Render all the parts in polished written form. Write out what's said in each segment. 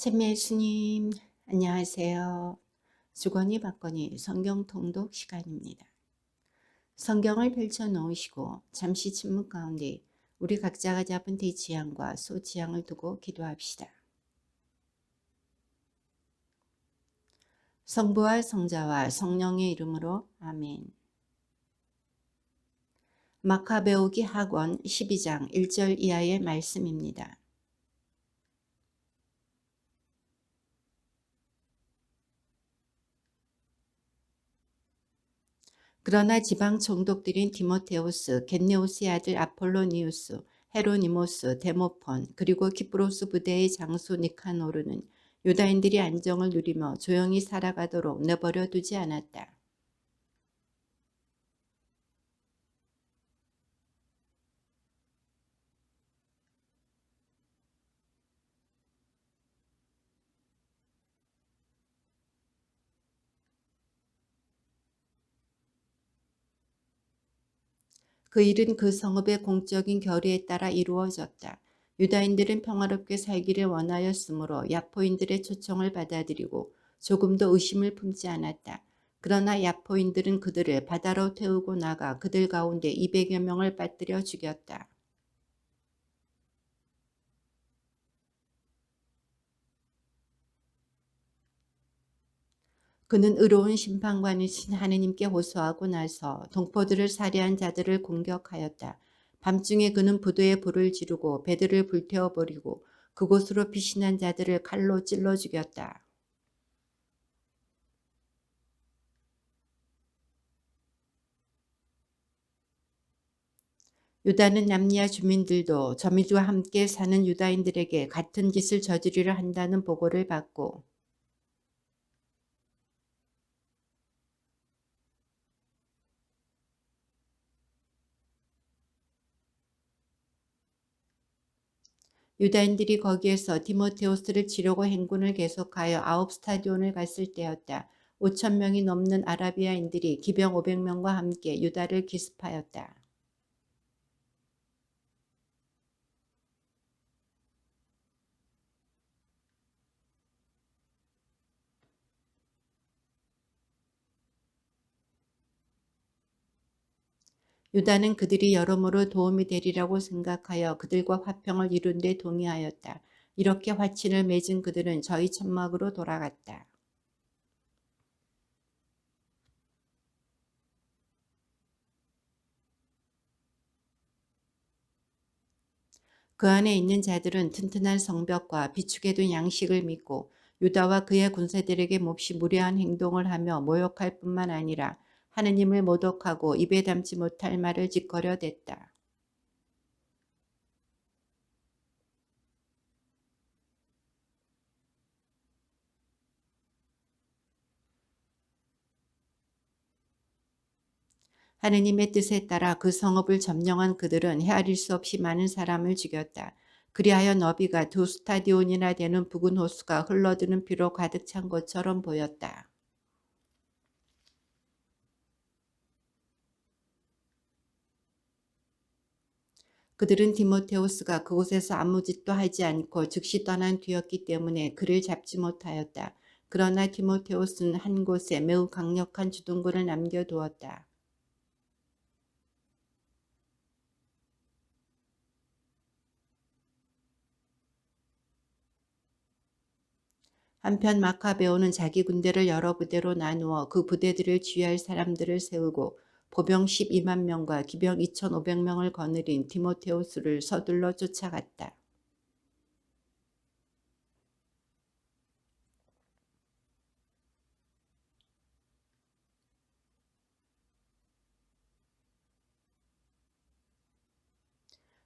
찬미 예수님, 안녕하세요. 주거니 받거니 성경 통독 시간입니다. 성경을 펼쳐 놓으시고 잠시 침묵 가운데 우리 각자가 잡은 대지향과 소지향을 두고 기도합시다. 성부와 성자와 성령의 이름으로 아멘. 마카베오기 학원 12장 1절 이하의 말씀입니다. 그러나 지방 총독들인 디모데우스, 겟네오스의 아들 아폴로니우스, 헤로니모스, 데모폰, 그리고 키프로스 부대의 장수 니카노르는 유다인들이 안정을 누리며 조용히 살아가도록 내버려 두지 않았다. 그 일은 그 성읍의 공적인 결의에 따라 이루어졌다. 유다인들은 평화롭게 살기를 원하였으므로 야포인들의 초청을 받아들이고 조금도 의심을 품지 않았다. 그러나 야포인들은 그들을 바다로 태우고 나가 그들 가운데 200여 명을 빠뜨려 죽였다. 그는 의로운 심판관이신 하느님께 호소하고 나서 동포들을 살해한 자들을 공격하였다. 밤중에 그는 부두에 불을 지르고 배들을 불태워버리고 그곳으로 피신한 자들을 칼로 찔러 죽였다. 유다는 남리아 주민들도 저미주와 함께 사는 유다인들에게 같은 짓을 저지르려 한다는 보고를 받고 유다인들이 거기에서 디모데우스를 치려고 행군을 계속하여 아홉 스타디온을 갔을 때였다. 5천 명이 넘는 아라비아인들이 기병 500명과 함께 유다를 기습하였다. 유다는 그들이 여러모로 도움이 되리라고 생각하여 그들과 화평을 이룬 데 동의하였다. 이렇게 화친을 맺은 그들은 저희 천막으로 돌아갔다. 그 안에 있는 자들은 튼튼한 성벽과 비축해 둔 양식을 믿고 유다와 그의 군사들에게 몹시 무례한 행동을 하며 모욕할 뿐만 아니라 하느님을 모독하고 입에 담지 못할 말을 짓거려댔다. 하느님의 뜻에 따라 그 성읍을 점령한 그들은 헤아릴 수 없이 많은 사람을 죽였다. 그리하여 너비가 두 스타디온이나 되는 붉은 호수가 흘러드는 피로 가득 찬 것처럼 보였다. 그들은 디모데우스가 그곳에서 아무 짓도 하지 않고 즉시 떠난 뒤였기 때문에 그를 잡지 못하였다. 그러나 디모데우스는 한 곳에 매우 강력한 주둔구를 남겨두었다. 한편 마카베오는 자기 군대를 여러 부대로 나누어 그 부대들을 지휘할 사람들을 세우고 보병 12만 명과 기병 2,500명을 거느린 디모데우스를 서둘러 쫓아갔다.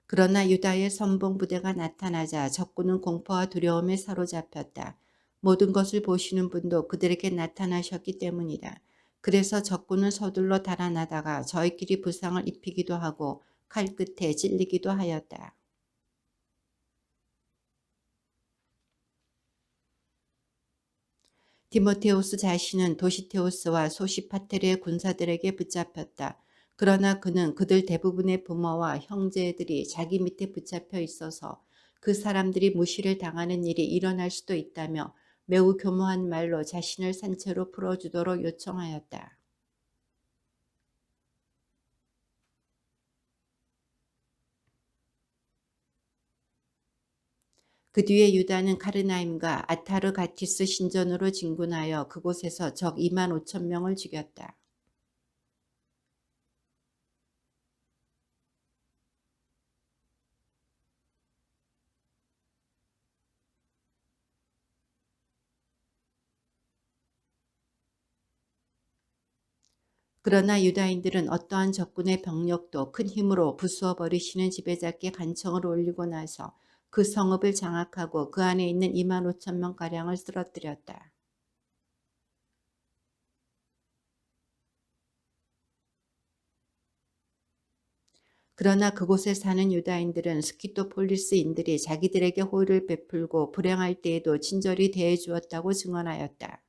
그러나 유다의 선봉 부대가 나타나자 적군은 공포와 두려움에 사로잡혔다. 모든 것을 보시는 분도 그들에게 나타나셨기 때문이다. 그래서 적군은 서둘러 달아나다가 저희끼리 부상을 입히기도 하고 칼 끝에 찔리기도 하였다. 디모데우스 자신은 도시테우스와 소시파테르의 군사들에게 붙잡혔다. 그러나 그는 그들 대부분의 부모와 형제들이 자기 밑에 붙잡혀 있어서 그 사람들이 무시를 당하는 일이 일어날 수도 있다며 매우 교묘한 말로 자신을 산채로 풀어주도록 요청하였다. 그 뒤에 유다는 카르나임과 아타르가티스 신전으로 진군하여 그곳에서 적 2만 5천 명을 죽였다. 그러나 유다인들은 어떠한 적군의 병력도 큰 힘으로 부수어 버리시는 지배자께 간청을 올리고 나서 그 성읍을 장악하고 그 안에 있는 2만 5천 명가량을 쓰러뜨렸다. 그러나 그곳에 사는 유다인들은 스키토폴리스인들이 자기들에게 호의를 베풀고 불행할 때에도 친절히 대해 주었다고 증언하였다.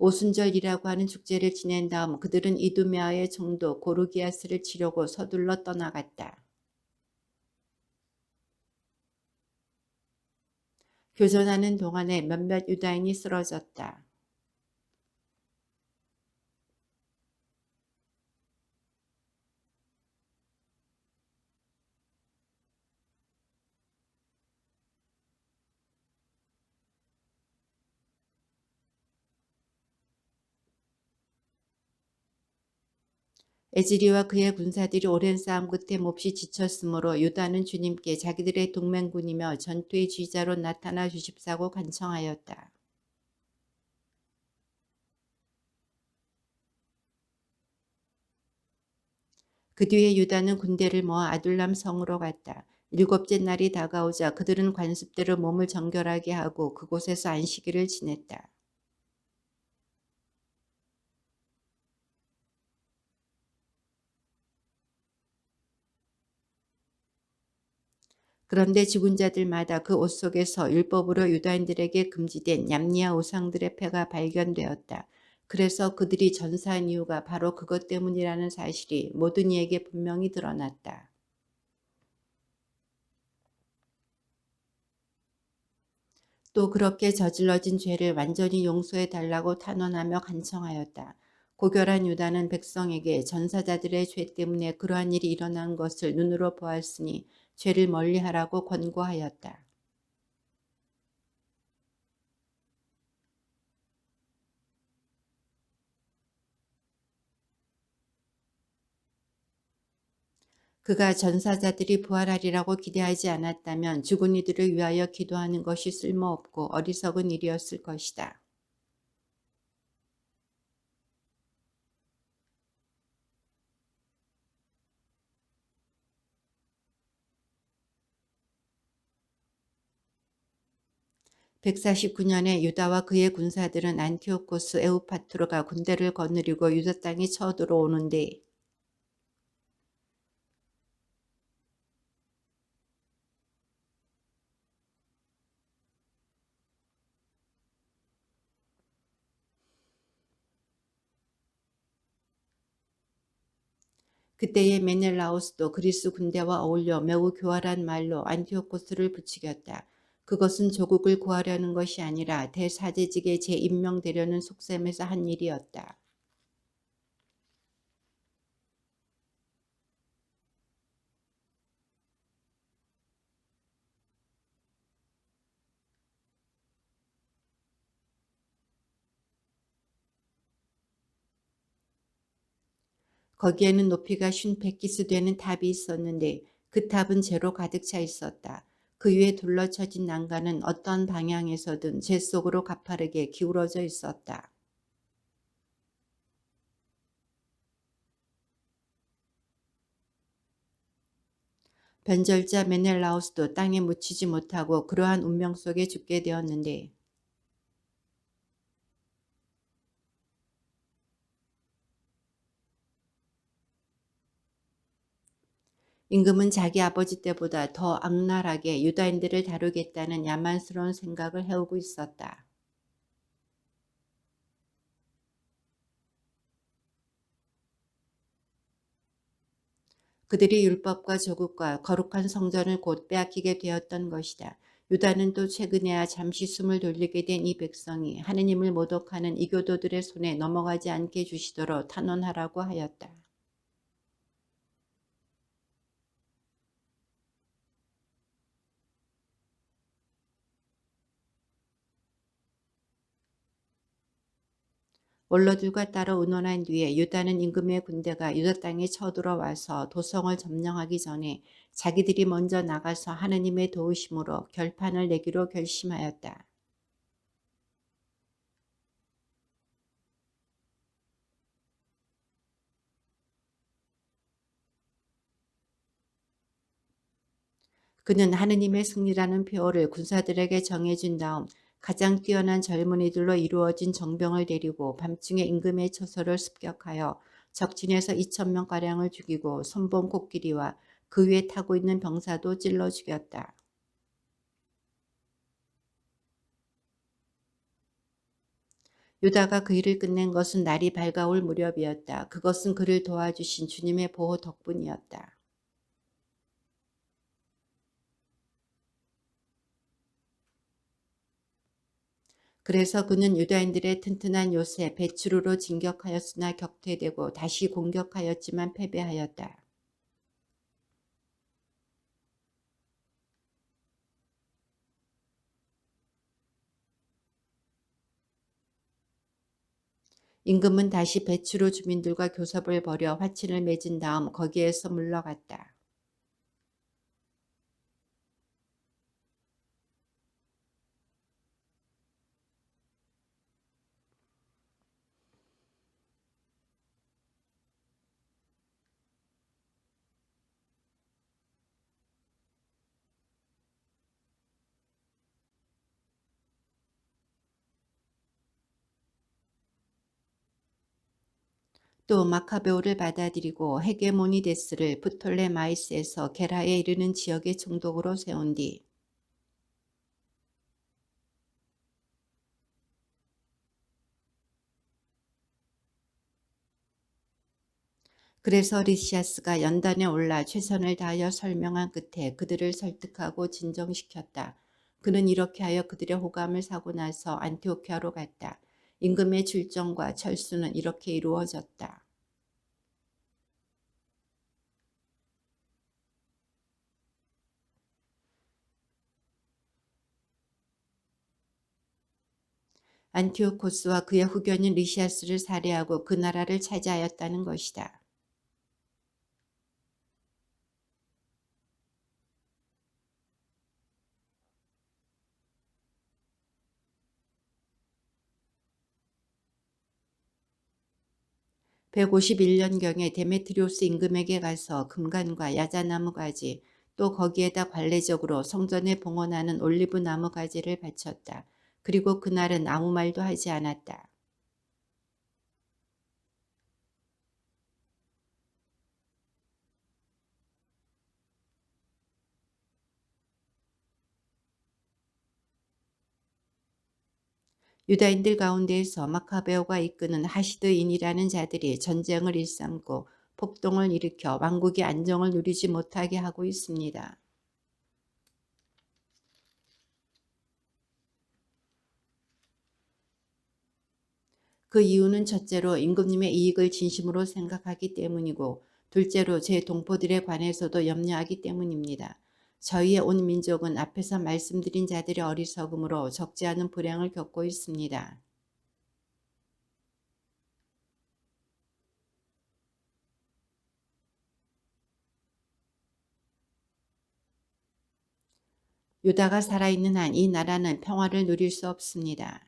오순절이라고 하는 축제를 지낸 다음 그들은 이두메아의 총독 고르기아스를 치려고 서둘러 떠나갔다. 교전하는 동안에 몇몇 유다인이 쓰러졌다. 에즈리와 그의 군사들이 오랜 싸움 끝에 몹시 지쳤으므로 유다는 주님께 자기들의 동맹군이며 전투의 지휘자로 나타나 주십사고 간청하였다. 그 뒤에 유다는 군대를 모아 아둘람 성으로 갔다. 일곱째 날이 다가오자 그들은 관습대로 몸을 정결하게 하고 그곳에서 안식일을 지냈다. 그런데 죽은 자들마다 그 옷 속에서 율법으로 유다인들에게 금지된 얌니아 우상들의 패가 발견되었다. 그래서 그들이 전사한 이유가 바로 그것 때문이라는 사실이 모든 이에게 분명히 드러났다. 또 그렇게 저질러진 죄를 완전히 용서해 달라고 탄원하며 간청하였다. 고결한 유다는 백성에게 전사자들의 죄 때문에 그러한 일이 일어난 것을 눈으로 보았으니 죄를 멀리하라고 권고하였다. 그가 전사자들이 부활하리라고 기대하지 않았다면 죽은 이들을 위하여 기도하는 것이 쓸모없고 어리석은 일이었을 것이다. (149년에) 유다와 그의 군사들은 안티오코스 에우파토르가 군대를 거느리고 유다 땅에 쳐들어오는데 그때에 메넬라오스도 그리스 군대와 어울려 매우 교활한 말로 안티오코스를 부추겼다. 그것은 조국을 구하려는 것이 아니라 대사제직에 재임명되려는 속셈에서 한 일이었다. 거기에는 높이가 50키스 되는 탑이 있었는데 그 탑은 재로 가득 차 있었다. 그 위에 둘러쳐진 난간은 어떤 방향에서든 재 속으로 가파르게 기울어져 있었다. 변절자 메넬라우스도 땅에 묻히지 못하고 그러한 운명 속에 죽게 되었는데 임금은 자기 아버지 때보다 더 악랄하게 유다인들을 다루겠다는 야만스러운 생각을 해오고 있었다. 그들이 율법과 조국과 거룩한 성전을 곧 빼앗기게 되었던 것이다. 유다는 또 최근에야 잠시 숨을 돌리게 된 이 백성이 하느님을 모독하는 이교도들의 손에 넘어가지 않게 주시도록 탄원하라고 하였다. 원로들과 따로 의논한 뒤에 유다는 임금의 군대가 유다 땅에 쳐들어와서 도성을 점령하기 전에 자기들이 먼저 나가서 하느님의 도우심으로 결판을 내기로 결심하였다. 그는 하느님의 승리라는 표어를 군사들에게 정해준 다음 가장 뛰어난 젊은이들로 이루어진 정병을 데리고 밤중에 임금의 처소를 습격하여 적진에서 2,000명가량을 죽이고 손봉 코끼리와 그 위에 타고 있는 병사도 찔러 죽였다. 유다가 그 일을 끝낸 것은 날이 밝아올 무렵이었다. 그것은 그를 도와주신 주님의 보호 덕분이었다. 그래서 그는 유다인들의 튼튼한 요새 베추르로 진격하였으나 격퇴되고 다시 공격하였지만 패배하였다. 임금은 다시 베추르 주민들과 교섭을 벌여 화친을 맺은 다음 거기에서 물러갔다. 또 마카베오를 받아들이고 헤게모니데스를 프톨레마이스에서 게라에 이르는 지역의 총독으로 세운 뒤 그래서 리시아스가 연단에 올라 최선을 다하여 설명한 끝에 그들을 설득하고 진정시켰다. 그는 이렇게 하여 그들의 호감을 사고 나서 안티오키아로 갔다. 임금의 출정과 철수는 이렇게 이루어졌다. 안티오코스와 그의 후견인 리시아스를 살해하고 그 나라를 차지하였다는 것이다. 151년경에 데메트리오스 임금에게 가서 금관과 야자나무 가지 또 거기에다 관례적으로 성전에 봉헌하는 올리브 나무 가지를 바쳤다. 그리고 그날은 아무 말도 하지 않았다. 유다인들 가운데에서 마카베오가 이끄는 하시드인이라는 자들이 전쟁을 일삼고 폭동을 일으켜 왕국이 안정을 누리지 못하게 하고 있습니다. 그 이유는 첫째로 임금님의 이익을 진심으로 생각하기 때문이고 둘째로 제 동포들에 관해서도 염려하기 때문입니다. 저희의 온 민족은 앞에서 말씀드린 자들의 어리석음으로 적지 않은 불행을 겪고 있습니다. 유다가 살아있는 한 이 나라는 평화를 누릴 수 없습니다.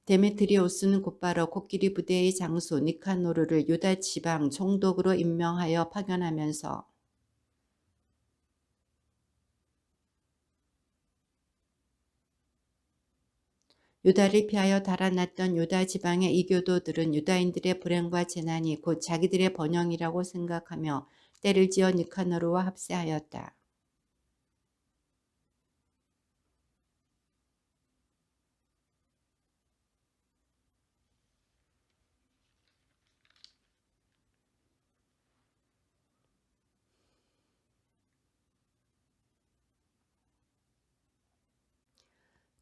데메트리오스는 곧바로 코끼리 부대의 장수 니카노르를 유다 지방 총독으로 임명하여 파견하면서 유다를 피하여 달아났던 유다 지방의 이교도들은 유다인들의 불행과 재난이 곧 자기들의 번영이라고 생각하며 때를 지어 니카노르와 합세하였다.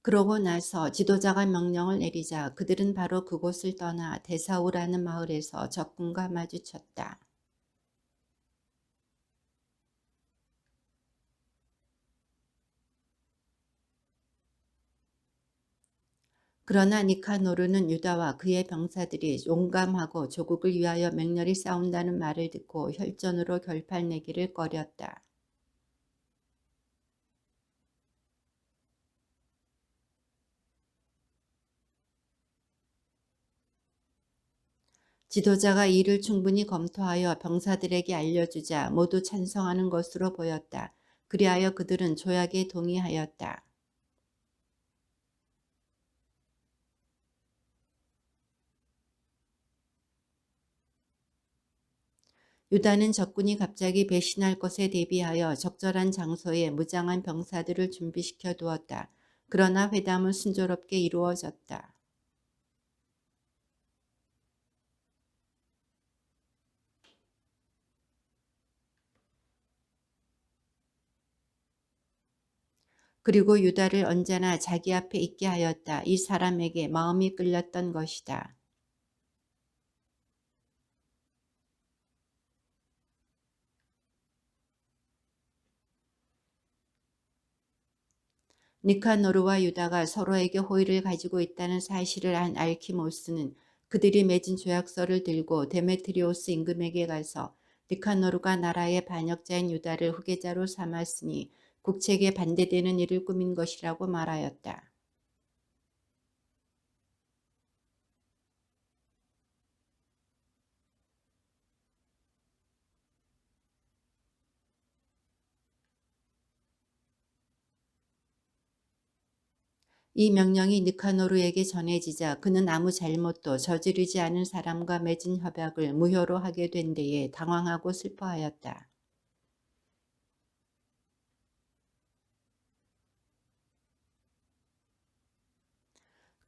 그러고 나서 지도자가 명령을 내리자 그들은 바로 그곳을 떠나 데사우라는 마을에서 적군과 마주쳤다. 그러나 니카노르는 유다와 그의 병사들이 용감하고 조국을 위하여 맹렬히 싸운다는 말을 듣고 혈전으로 결판내기를 꺼렸다. 지도자가 이를 충분히 검토하여 병사들에게 알려주자 모두 찬성하는 것으로 보였다. 그리하여 그들은 조약에 동의하였다. 유다는 적군이 갑자기 배신할 것에 대비하여 적절한 장소에 무장한 병사들을 준비시켜 두었다. 그러나 회담은 순조롭게 이루어졌다. 그리고 유다를 언제나 자기 앞에 있게 하였다. 이 사람에게 마음이 끌렸던 것이다. 니카노르와 유다가 서로에게 호의를 가지고 있다는 사실을 안 알키모스는 그들이 맺은 조약서를 들고 데메트리오스 임금에게 가서 니카노르가 나라의 반역자인 유다를 후계자로 삼았으니 국책에 반대되는 일을 꾸민 것이라고 말하였다. 이 명령이 니카노르에게 전해지자 그는 아무 잘못도 저지르지 않은 사람과 맺은 협약을 무효로 하게 된 데에 당황하고 슬퍼하였다.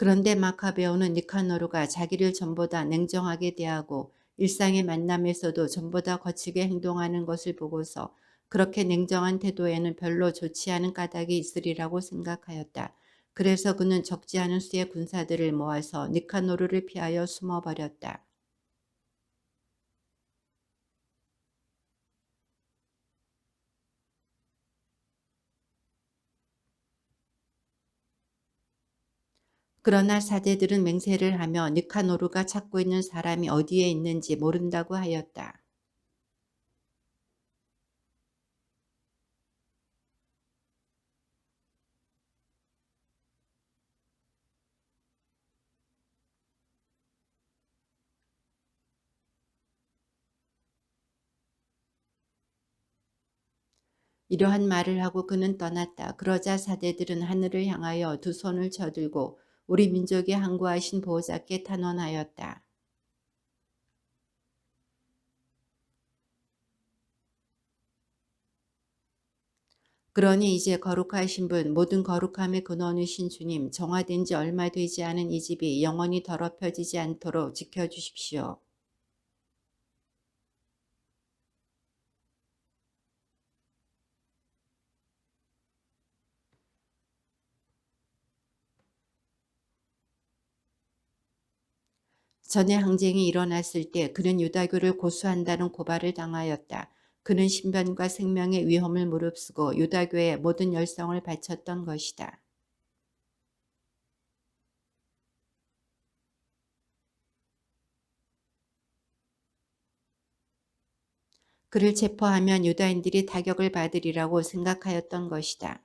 그런데 마카베오는 니카노르가 자기를 전보다 냉정하게 대하고 일상의 만남에서도 전보다 거칠게 행동하는 것을 보고서 그렇게 냉정한 태도에는 별로 좋지 않은 까닭이 있으리라고 생각하였다. 그래서 그는 적지 않은 수의 군사들을 모아서 니카노르를 피하여 숨어버렸다. 그러나 사제들은 맹세를 하며 니카노르가 찾고 있는 사람이 어디에 있는지 모른다고 하였다. 이러한 말을 하고 그는 떠났다. 그러자 사제들은 하늘을 향하여 두 손을 쳐들고 우리 민족의 항구하신 보호자께 탄원하였다. 그러니 이제 거룩하신 분, 모든 거룩함의 근원이신 주님, 정화된 지 얼마 되지 않은 이 집이 영원히 더럽혀지지 않도록 지켜주십시오. 전에 항쟁이 일어났을 때 그는 유다교를 고수한다는 고발을 당하였다. 그는 신변과 생명의 위험을 무릅쓰고 유다교의 모든 열성을 바쳤던 것이다. 그를 체포하면 유다인들이 타격을 받으리라고 생각하였던 것이다.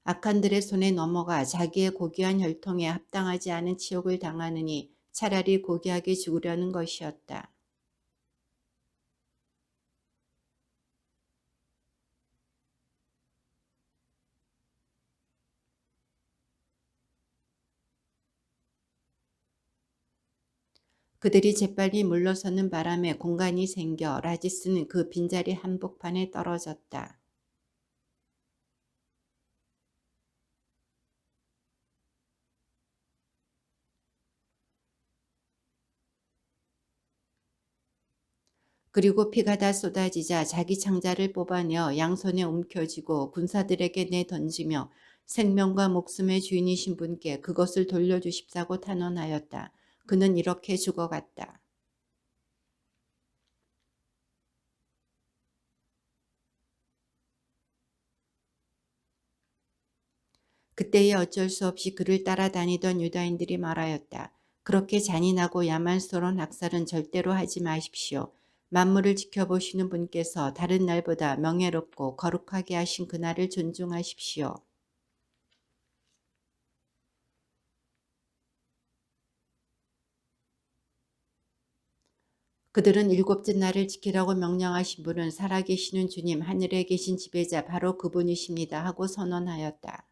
악한들의 손에 넘어가 자기의 고귀한 혈통에 합당하지 않은 치욕을 당하느니 차라리 고귀하게 죽으려는 것이었다. 그들이 재빨리 물러서는 바람에 공간이 생겨 라지스는 그 빈자리 한복판에 떨어졌다. 그리고 피가 다 쏟아지자 자기 창자를 뽑아내어 양손에 움켜쥐고 군사들에게 내던지며 생명과 목숨의 주인이신 분께 그것을 돌려주십사고 탄원하였다. 그는 이렇게 죽어갔다. 그때에 어쩔 수 없이 그를 따라다니던 유다인들이 말하였다. 그렇게 잔인하고 야만스러운 학살은 절대로 하지 마십시오. 만물을 지켜보시는 분께서 다른 날보다 명예롭고 거룩하게 하신 그날을 존중하십시오. 그들은 일곱째 날을 지키라고 명령하신 분은 살아계시는 주님, 하늘에 계신 지배자 바로 그분이십니다 하고 선언하였다.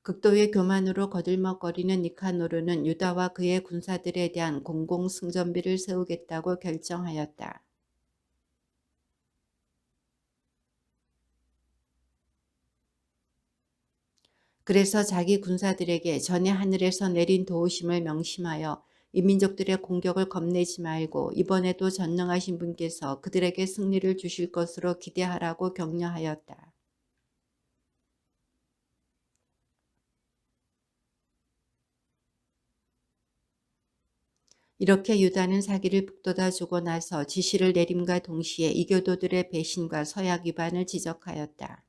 극도의 교만으로 거들먹거리는 니카노르는 유다와 그의 군사들에 대한 공공승전비를 세우겠다고 결정하였다. 그래서 자기 군사들에게 전에 하늘에서 내린 도우심을 명심하여 이민족들의 공격을 겁내지 말고 이번에도 전능하신 분께서 그들에게 승리를 주실 것으로 기대하라고 격려하였다. 이렇게 유다는 사기를 북돋아 주고 나서 지시를 내림과 동시에 이교도들의 배신과 서약 위반을 지적하였다.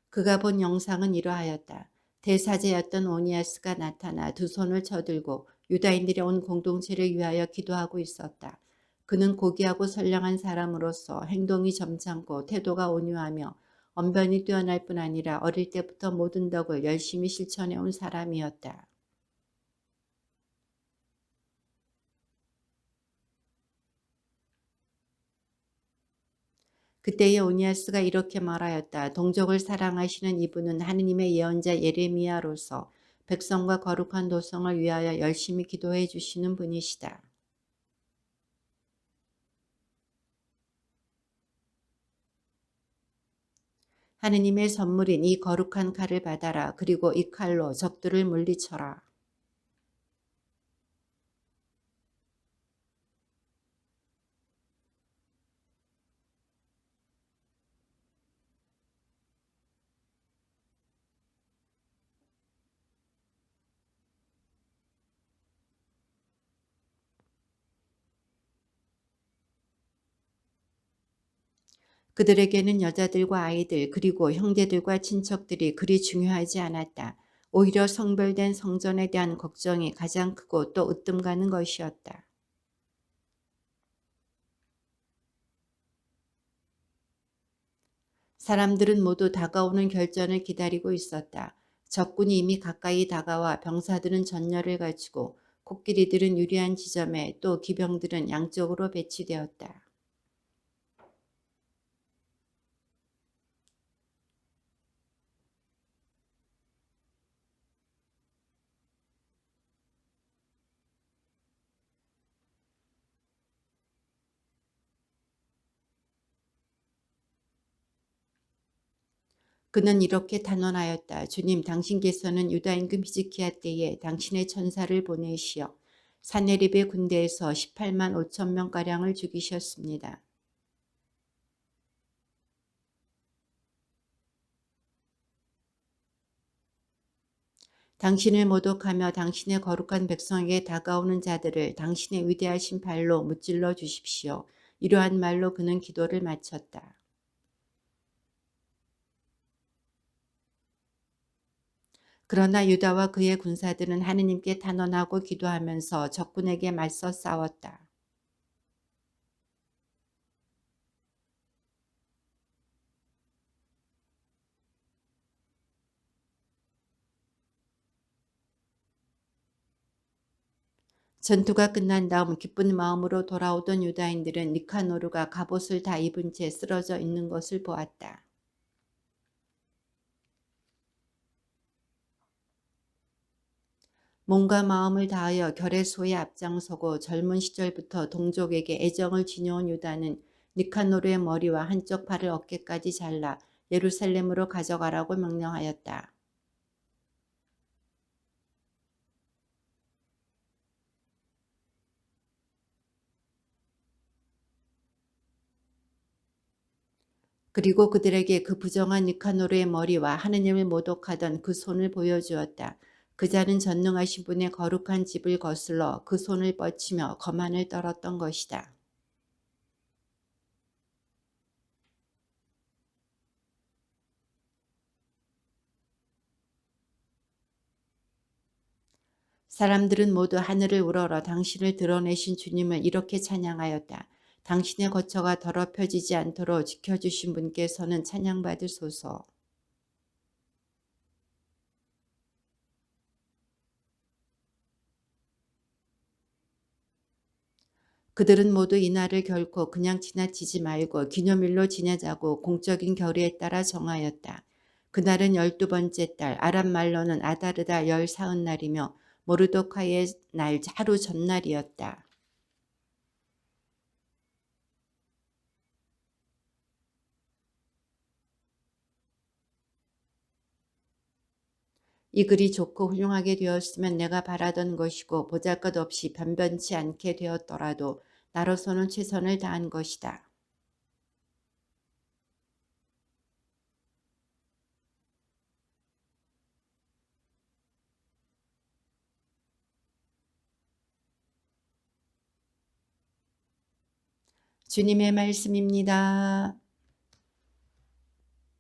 그가 본 영상은 이러하였다. 대사제였던 오니아스가 나타나 두 손을 쳐들고 유다인들의 온 공동체를 위하여 기도하고 있었다. 그는 고귀하고 선량한 사람으로서 행동이 점잖고 태도가 온유하며 언변이 뛰어날 뿐 아니라 어릴 때부터 모든 덕을 열심히 실천해온 사람이었다. 그때에 오니아스가 이렇게 말하였다. 동족을 사랑하시는 이분은 하느님의 예언자 예레미야로서 백성과 거룩한 도성을 위하여 열심히 기도해 주시는 분이시다. 하느님의 선물인 이 거룩한 칼을 받아라. 그리고 이 칼로 적들을 물리쳐라. 그들에게는 여자들과 아이들 그리고 형제들과 친척들이 그리 중요하지 않았다. 오히려 성별된 성전에 대한 걱정이 가장 크고 또 으뜸 가는 것이었다. 사람들은 모두 다가오는 결전을 기다리고 있었다. 적군이 이미 가까이 다가와 병사들은 전열을 갖추고 코끼리들은 유리한 지점에 또 기병들은 양쪽으로 배치되었다. 그는 이렇게 단언하였다. 주님, 당신께서는 유다 임금 히즈키야 때에 당신의 천사를 보내시어 사네립의 군대에서 18만 5천 명가량을 죽이셨습니다. 당신을 모독하며 당신의 거룩한 백성에게 다가오는 자들을 당신의 위대하신 발로 무찔러 주십시오. 이러한 말로 그는 기도를 마쳤다. 그러나 유다와 그의 군사들은 하느님께 탄원하고 기도하면서 적군에게 맞서 싸웠다. 전투가 끝난 다음 기쁜 마음으로 돌아오던 유다인들은 니카노르가 갑옷을 다 입은 채 쓰러져 있는 것을 보았다. 몸과 마음을 다하여 결의소에 앞장서고 젊은 시절부터 동족에게 애정을 지녀온 유다는 니카노르의 머리와 한쪽 팔을 어깨까지 잘라 예루살렘으로 가져가라고 명령하였다. 그리고 그들에게 그 부정한 니카노르의 머리와 하느님을 모독하던 그 손을 보여주었다. 그 자는 전능하신 분의 거룩한 집을 거슬러 그 손을 뻗치며 거만을 떨었던 것이다. 사람들은 모두 하늘을 우러러 당신을 드러내신 주님을 이렇게 찬양하였다. 당신의 거처가 더럽혀지지 않도록 지켜주신 분께서는 찬양받으소서. 그들은 모두 이날을 결코 그냥 지나치지 말고 기념일로 지내자고 공적인 결의에 따라 정하였다. 그날은 12번째 달, 아람 말로는 아다르다 14날이며 모르도카의 날 하루 전날이었다. 이 글이 좋고 훌륭하게 되었으면 내가 바라던 것이고 보잘것없이 변변치 않게 되었더라도 나로서는 최선을 다한 것이다. 주님의 말씀입니다.